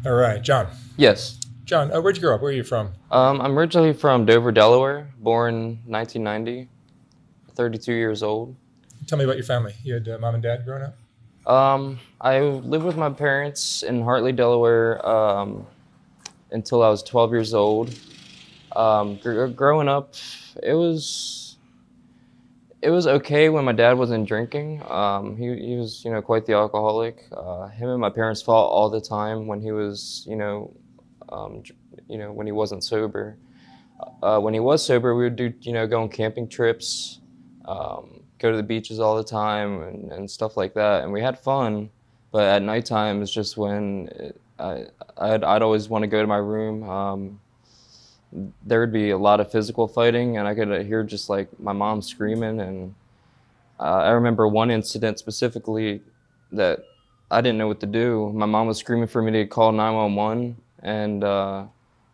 All right, John. Yes. John, where'd you grow up? Where are you from? I'm originally from Dover, Delaware, born 1990, 32 years old. Tell me about your family. You had mom and dad growing up? I lived with my parents in Hartley, Delaware, until I was 12 years old. Growing up, it was it was okay when my dad wasn't drinking. He was quite the alcoholic. Him and my parents fought all the time when he was um, when he wasn't sober. When he was sober, we would do, go on camping trips, go to the beaches all the time, and stuff like that. And we had fun, but at nighttime is just when I'd always want to go to my room. There would be a lot of physical fighting, and I could hear just like my mom screaming. And I remember one incident specifically that I didn't know what to do. My mom was screaming for me to call 911, and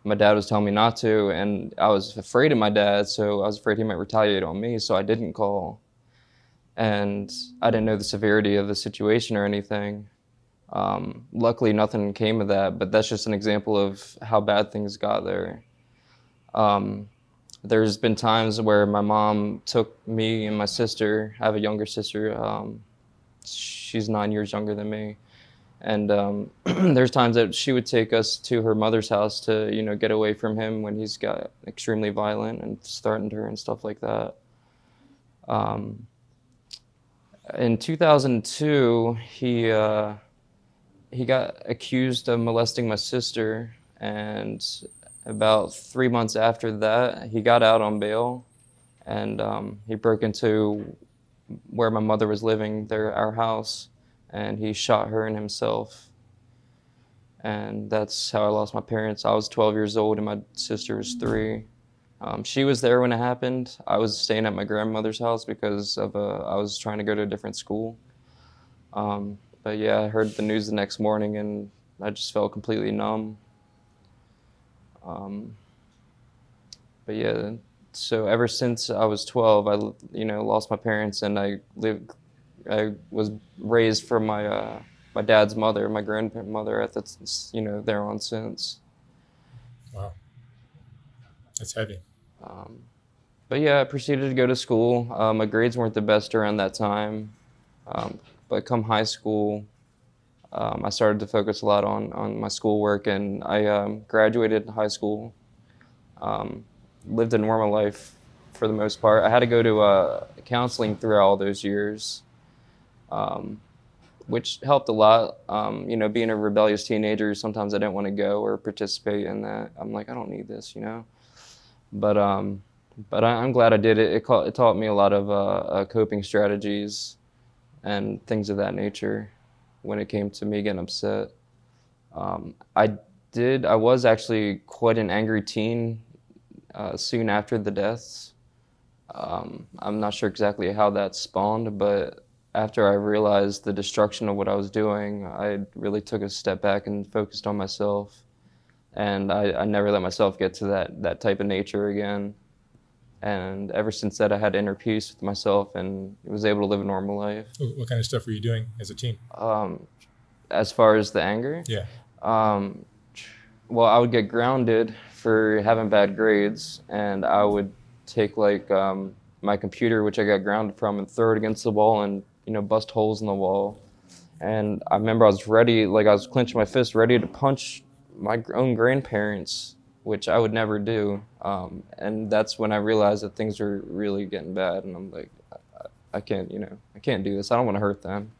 my dad was telling me not to, and I was afraid of my dad, so I was afraid he might retaliate on me, so I didn't call. And I didn't know the severity of the situation or anything. Luckily, nothing came of that, but that's just an example of how bad things got there. Um, there's been times where my mom took me and my sister. I have a younger sister. She's 9 years younger than me. And there's times that she would take us to her mother's house to, get away from him when he's got extremely violent and threatened her and stuff like that. Um, in 2002, he got accused of molesting my sister, and about 3 months after that, he got out on bail, and he broke into where my mother was living, our house, and he shot her and himself. And that's how I lost my parents. I was 12 years old and my sister was 3. She was there when it happened. I was staying at my grandmother's house because I was trying to go to a different school. But yeah, I heard the news the next morning and I just felt completely numb. Um, but yeah, so ever since I was 12, I lost my parents, and I was raised from my dad's mother, my grandmother, at there on since. Wow, that's heavy. Um, but yeah, I proceeded to go to school. My grades weren't the best around that time, but come high school, I started to focus a lot on my schoolwork, and I graduated high school. Um, Lived a normal life for the most part. I had to go to counseling throughout all those years, um, which helped a lot. Being a rebellious teenager, sometimes I didn't want to go or participate in that. I'm like, I don't need this. But I'm glad I did it. It taught me a lot of coping strategies and things of that nature when it came to me getting upset. I was actually quite an angry teen soon after the deaths. I'm not sure exactly how that spawned, but after I realized the destruction of what I was doing, I really took a step back and focused on myself. And I never let myself get to that type of nature again. And ever since that, I had inner peace with myself and was able to live a normal life. What kind of stuff were you doing as a teen? Um, as far as the anger, Yeah. um, well, I would get grounded for having bad grades, and I would take my computer, which I got grounded from, and throw it against the wall and bust holes in the wall. And I remember I was ready, like I was clenching my fist, ready to punch my own grandparents, which I would never do. And that's when I realized that things were really getting bad, and I'm like, I can't, I can't do this. I don't want to hurt them.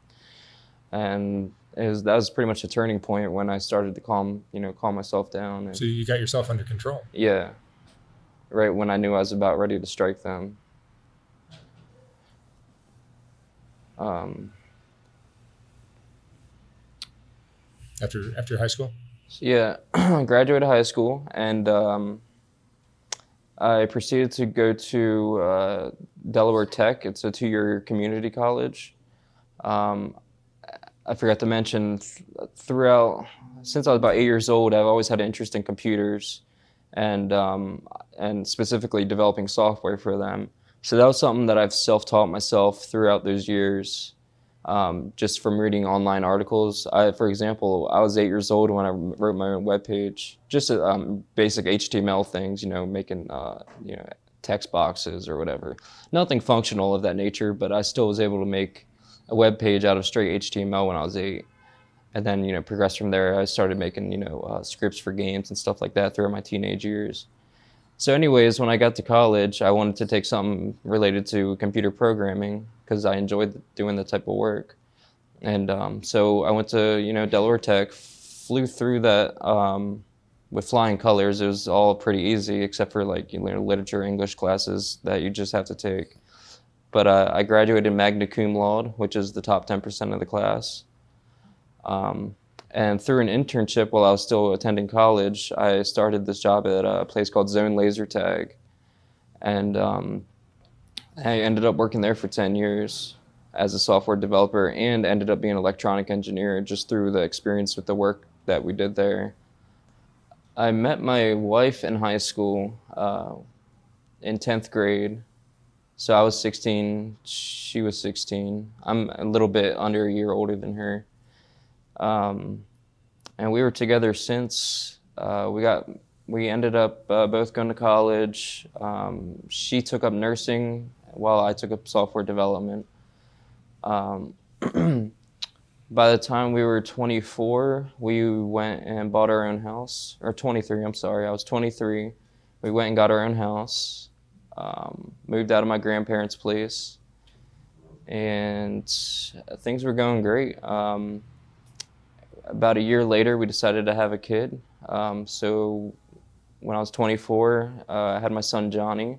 And that was pretty much a turning point when I started to calm myself down. And So you got yourself under control. yeah, right when I knew I was about ready to strike them. Um, After high school? so yeah, graduated high school, and I proceeded to go to Delaware Tech. It's a 2-year community college. Um, I forgot to mention, throughout, since I was about 8 years old, I've always had an interest in computers, and specifically developing software for them. So that was something that I've self-taught myself throughout those years. just from reading online articles. For example, I was 8 years old when I wrote my own webpage, just basic HTML things, making text boxes or whatever. Nothing functional of that nature, but I still was able to make a web page out of straight HTML when I was 8. And then, progressed from there. I started making, scripts for games and stuff like that throughout my teenage years. So anyways, when I got to college, I wanted to take something related to computer programming because I enjoyed doing that type of work. And so I went to, Delaware Tech, flew through that with flying colors. It was all pretty easy except for literature, English classes that you just have to take. But I graduated magna cum laude, which is the top 10% of the class. And through an internship while I was still attending college, I started this job at a place called Zone Laser Tag. And I ended up working there for 10 years as a software developer and ended up being an electronic engineer just through the experience with the work that we did there. I met my wife in high school in 10th grade. So I was 16, she was 16. I'm a little bit under a year older than her. And we were together since we ended up both going to college. She took up nursing while I took up software development. By the time we were 24, we went and bought our own house, or 23, I'm sorry, I was 23. We went and got our own house, moved out of my grandparents' place, and things were going great. About a year later, we decided to have a kid. So when I was 24, I had my son, Johnny.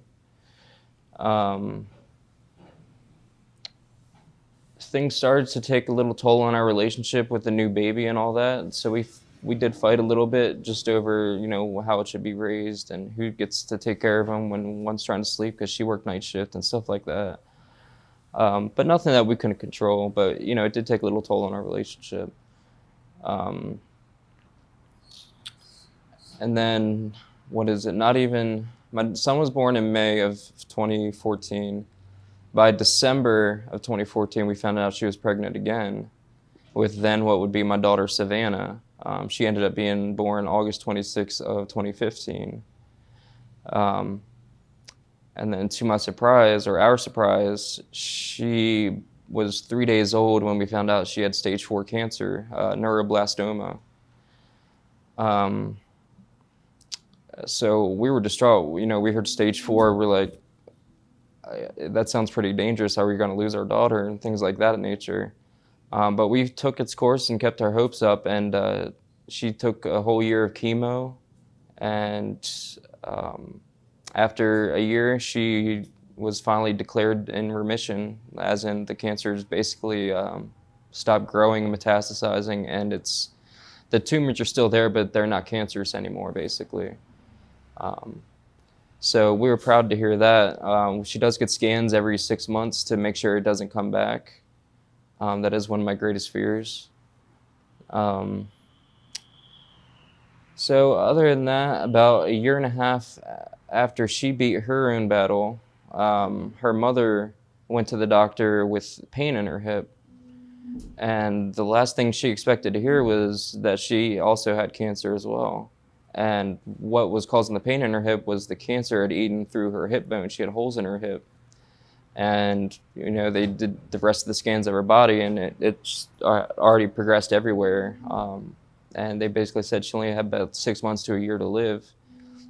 Things started to take a little toll on our relationship with the new baby and all that. So we did fight a little bit just over, how it should be raised and who gets to take care of him when one's trying to sleep because she worked night shift and stuff like that. But nothing that we couldn't control. But, it did take a little toll on our relationship. And then, my son was born in May of 2014. By December of 2014, we found out she was pregnant again with then what would be my daughter, Savannah. She ended up being born August 26th of 2015. And then to my surprise, or our surprise, she was 3 days old when we found out she had stage 4 cancer, neuroblastoma. So we were distraught. We heard stage 4. We're like, that sounds pretty dangerous. How are we going to lose our daughter and things like that in nature? But we took its course and kept our hopes up. And she took a whole year of chemo. And after a year, she was finally declared in remission, as in the cancer's basically stopped growing and metastasizing, and the tumors are still there, but they're not cancerous anymore, basically. So we were proud to hear that. She does get scans every 6 months to make sure it doesn't come back. That is one of my greatest fears. So other than that, about a year and a half after she beat her own battle, her mother went to the doctor with pain in her hip. And the last thing she expected to hear was that she also had cancer as well. And what was causing the pain in her hip was the cancer had eaten through her hip bone. She had holes in her hip. And, they did the rest of the scans of her body, and it's already progressed everywhere. And they basically said she only had about 6 months to a year to live.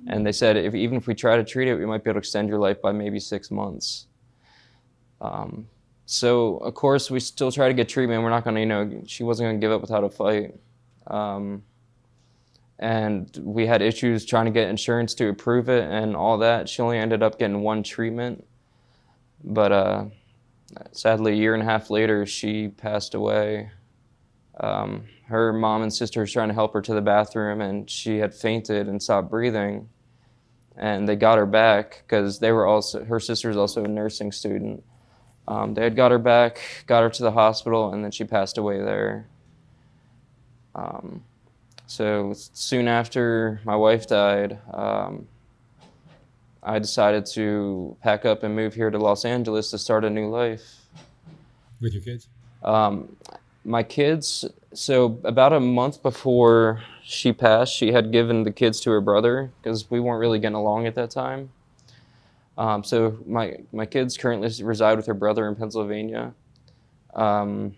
And they said, even if we try to treat it, we might be able to extend your life by maybe 6 months. So, of course, we still try to get treatment. We're not going to, she wasn't going to give up without a fight. And we had issues trying to get insurance to approve it and all that. She only ended up getting one treatment. But sadly, a year and a half later, she passed away. Her mom and sister was trying to help her to the bathroom, and she had fainted and stopped breathing. And they got her back because her sister is also a nursing student. They had got her back, got her to the hospital, and then she passed away there. So soon after my wife died, I decided to pack up and move here to Los Angeles to start a new life. With your kids? Um, my kids, so about a month before she passed, she had given the kids to her brother because we weren't really getting along at that time. So my kids currently reside with her brother in Pennsylvania. Um,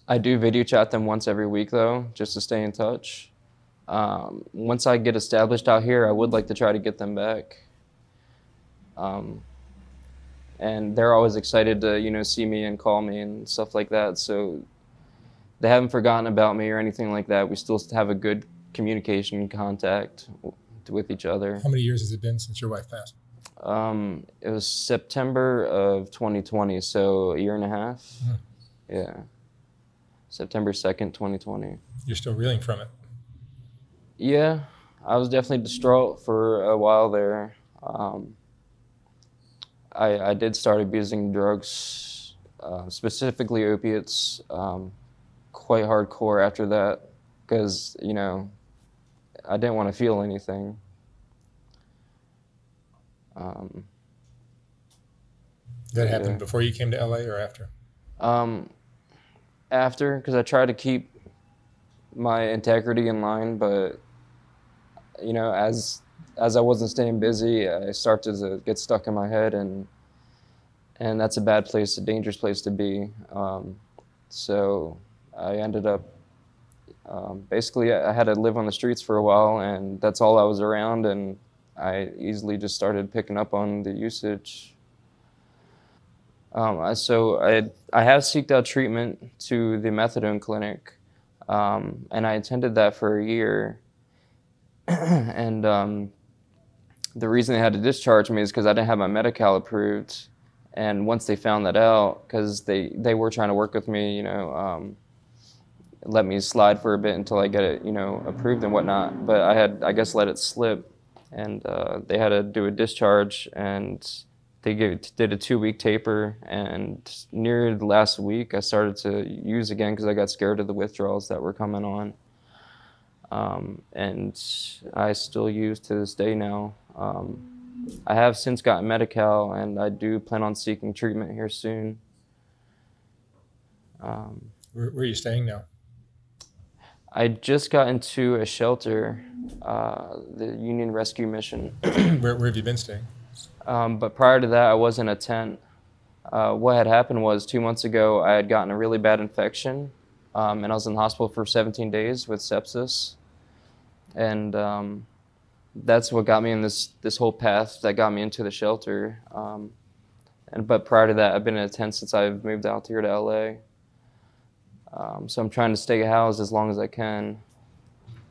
I do video chat them once every week though, just to stay in touch. Once I get established out here, I would like to try to get them back. Um, and they're always excited to, see me and call me and stuff like that. So they haven't forgotten about me or anything like that. We still have a good communication contact with each other. How many years has it been since your wife passed? It was September of 2020, so a year and a half. Hmm. Yeah. September 2nd, 2020. You're still reeling from it. Yeah, I was definitely distraught for a while there. I did start abusing drugs, specifically opiates, quite hardcore after that because, I didn't want to feel anything. That happened Yeah. before you came to LA or after? After, because I tried to keep my integrity in line, but as I wasn't staying busy, I started to get stuck in my head, and that's a bad place, a dangerous place to be. So I ended up basically I had to live on the streets for a while, and that's all I was around, and I easily just started picking up on the usage. So I have seeked out treatment to the methadone clinic, and I attended that for a year. And the reason they had to discharge me is because I didn't have my Medi-Cal approved. And once they found that out, because they were trying to work with me, let me slide for a bit until I get it, approved and whatnot. But I had, I guess, let it slip, and they had to do a discharge, and they did a 2-week taper. And near the last week, I started to use again because I got scared of the withdrawals that were coming on. And I still use to this day now. I have since gotten Medi-Cal, and I do plan on seeking treatment here soon. Where are you staying now? I just got into a shelter, the Union Rescue Mission. Where have you been staying? But prior to that, I was in a tent. What had happened was 2 months ago, I had gotten a really bad infection, and I was in the hospital for 17 days with sepsis. And that's what got me in this whole path that got me into the shelter. But prior to that, I've been in a tent since I've moved out here to LA. So I'm trying to stay housed as long as I can.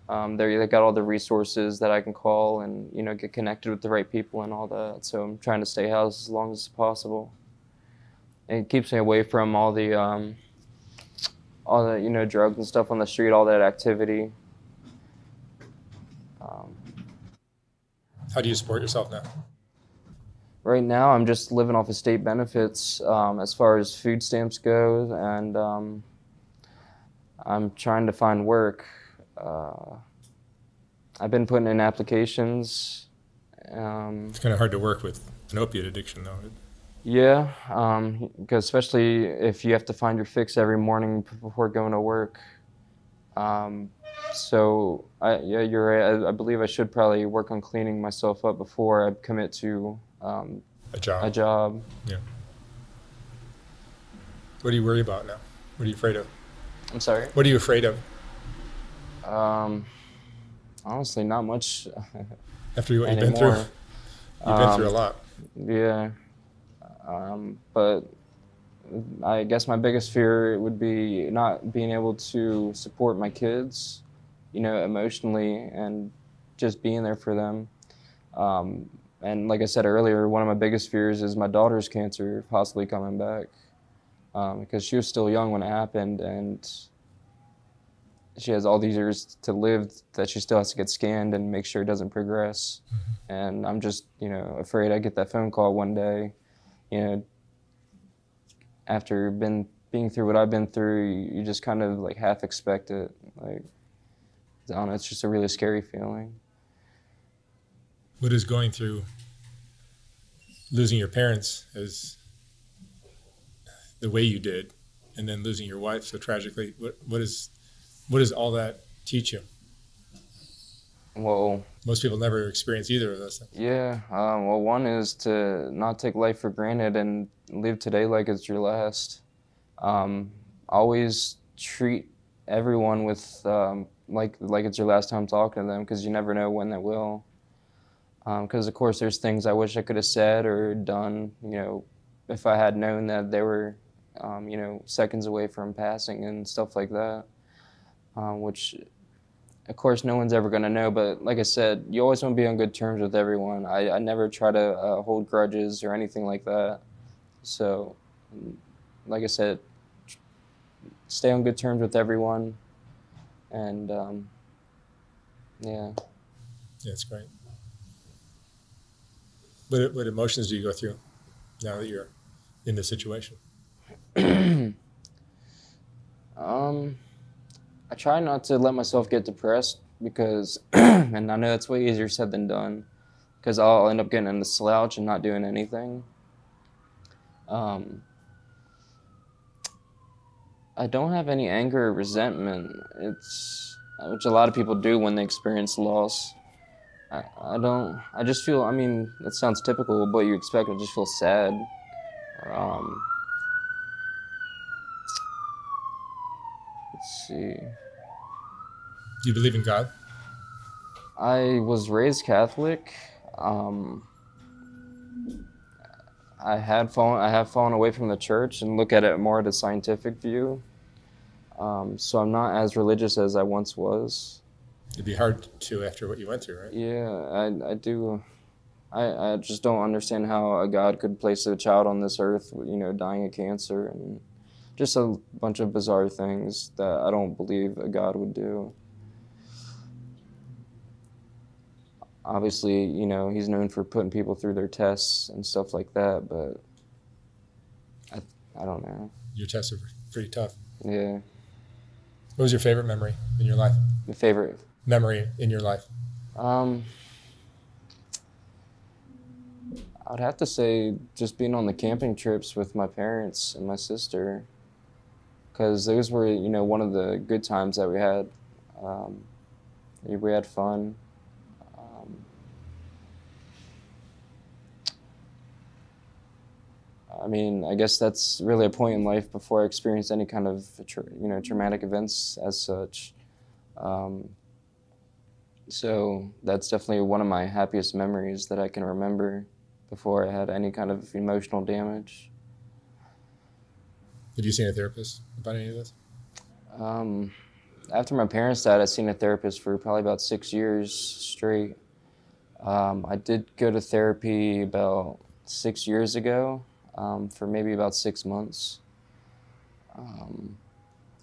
They got all the resources that I can call and get connected with the right people and all that. So I'm trying to stay housed as long as possible. And it keeps me away from all the drugs and stuff on the street, all that activity. How do you support yourself now? Right now, I'm just living off of state benefits as far as food stamps go, and I'm trying to find work. I've been putting in applications. It's kind of hard to work with an opiate addiction, though. Yeah, because especially if you have to find your fix every morning before going to work. So yeah, you're right. I believe I should probably work on cleaning myself up before I commit to A job. Yeah. What do you worry about now? What are you afraid of? I'm sorry? What are you afraid of? Honestly, not much After what you've been anymore. through? You've been through a lot. Yeah. But I guess my biggest fear would be not being able to support my kids, emotionally, and just being there for them. And like I said earlier, one of my biggest fears is my daughter's cancer possibly coming back, because she was still young when it happened, and she has all these years to live that she still has to get scanned and make sure it doesn't progress. Mm-hmm. And I'm just, afraid I get that phone call one day, after being through what I've been through, you just kind of like half expect it. Like, I don't know, it's just a really scary feeling. What is going through losing your parents as the way you did and then losing your wife so tragically. What does all that teach you? Well, most people never experience either of those things. Yeah. Well, one is to not take life for granted and live today like it's your last. Always treat everyone with like it's your last time talking to them, because you never know when that will. Because of course there's things I wish I could have said or done, if I had known that they were, seconds away from passing and stuff like that, which of course no one's ever going to know. But like I said, you always want to be on good terms with everyone. I never try to hold grudges or anything like that. So, like I said, stay on good terms with everyone, and yeah. Yeah, that's great. What emotions do you go through now that you're in this situation? I try not to let myself get depressed, because, and I know it's way easier said than done, because I'll end up getting in the slouch and not doing anything. I don't have any anger or resentment. Which a lot of people do when they experience loss. I don't. I just feel. I mean, that sounds typical of what you expect. I just feel sad. Let's see. Do you believe in God? I was raised Catholic. I have fallen away from the church and look at it more at a scientific view. So I'm not as religious as I once was. It'd be hard to after what you went through, right? Yeah, I do. I just don't understand how a God could place a child on this earth, dying of cancer, and just a bunch of bizarre things that I don't believe a God would do. Obviously, he's known for putting people through their tests and stuff like that, but I don't know. Your tests are pretty tough. Yeah. What was your favorite memory in your life? My favorite memory in your life? I'd have to say just being on the camping trips with my parents and my sister, because those were, one of the good times that we had. We had fun. I mean, I guess that's really a point in life before I experienced any kind of, traumatic events as such. So that's definitely one of my happiest memories that I can remember before I had any kind of emotional damage. Did you see a therapist about any of this? After my parents died, I'd seen a therapist for probably about 6 years straight. I did go to therapy about 6 years ago. For maybe about 6 months.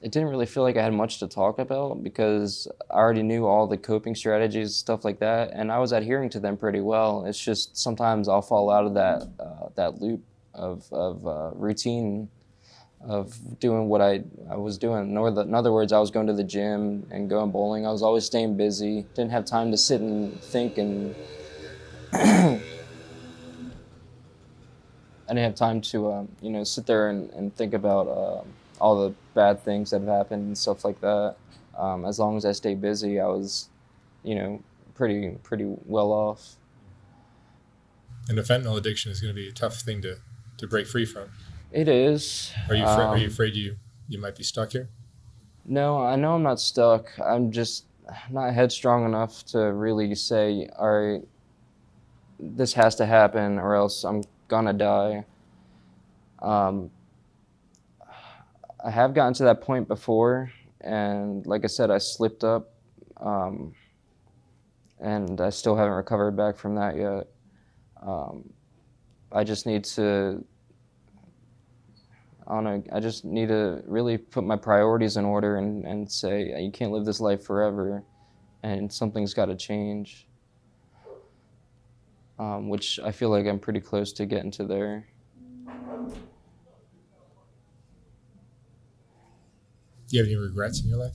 It didn't really feel like I had much to talk about, because I already knew all the coping strategies, stuff like that, and I was adhering to them pretty well. It's just sometimes I'll fall out of that loop of routine of doing what I was doing. In other words, I was going to the gym and going bowling. I was always staying busy. Didn't have time to sit and think and I didn't have time to, sit there and think about all the bad things that have happened and stuff like that. As long as I stayed busy, I was, pretty well off. And the fentanyl addiction is going to be a tough thing to break free from. It is. Are you afraid you might be stuck here? No, I know I'm not stuck. I'm just not headstrong enough to really say, all right, this has to happen or else I'm gonna die. I have gotten to that point before, and like I said, I slipped up, and I still haven't recovered back from that yet. I just need to, I just need to really put my priorities in order and say, you can't live this life forever, and something's got to change. Which I feel like I'm pretty close to getting to there. Do you have any regrets in your life?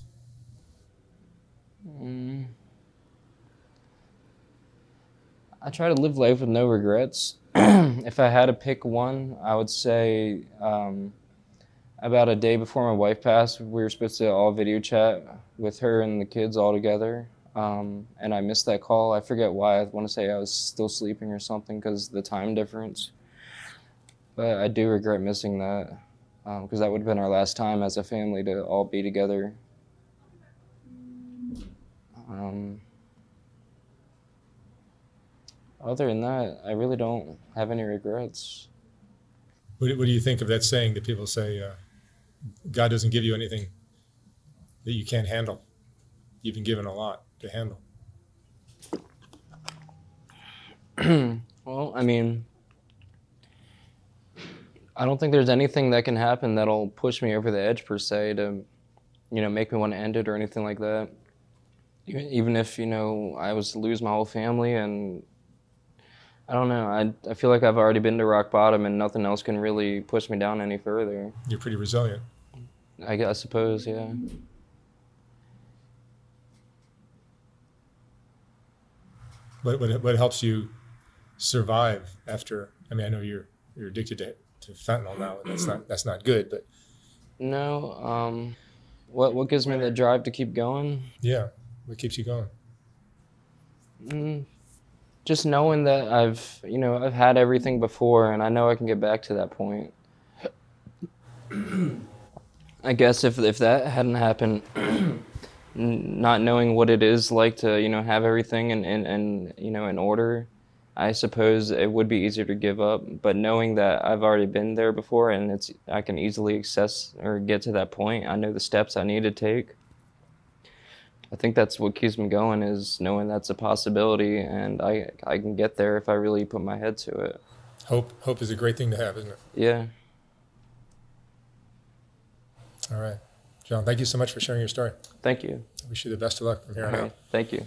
I try to live life with no regrets. If I had to pick one, I would say I About a day before my wife passed, we were supposed to all video chat with her and the kids all together. And I missed that call. I forget why. I want to say I was still sleeping or something because of the time difference. But I do regret missing that because that would have been our last time as a family to all be together. Other than that, I really don't have any regrets. What do you think of that saying that people say, God doesn't give you anything that you can't handle? You've been given a lot to handle. Well, I mean, I don't think there's anything that can happen that'll push me over the edge per se to, make me want to end it or anything like that. Even if, I was to lose my whole family, and I don't know, I feel like I've already been to rock bottom and nothing else can really push me down any further. You're pretty resilient. I suppose, yeah. What helps you survive after? I mean, I know you're addicted to fentanyl now, and that's not good. But no, what gives me the drive to keep going? Yeah, what keeps you going? Just knowing that I've had everything before, and I know I can get back to that point. I guess if that hadn't happened, not knowing what it is like to have everything in order, I suppose it would be easier to give up. But knowing that I've already been there before and I can easily access or get to that point, I know the steps I need to take. I think that's what keeps me going, is knowing that's a possibility and I can get there if I really put my head to it. Hope is a great thing to have, isn't it? Yeah. All right. John, thank you so much for sharing your story. Thank you. I wish you the best of luck from here on out. Thank you.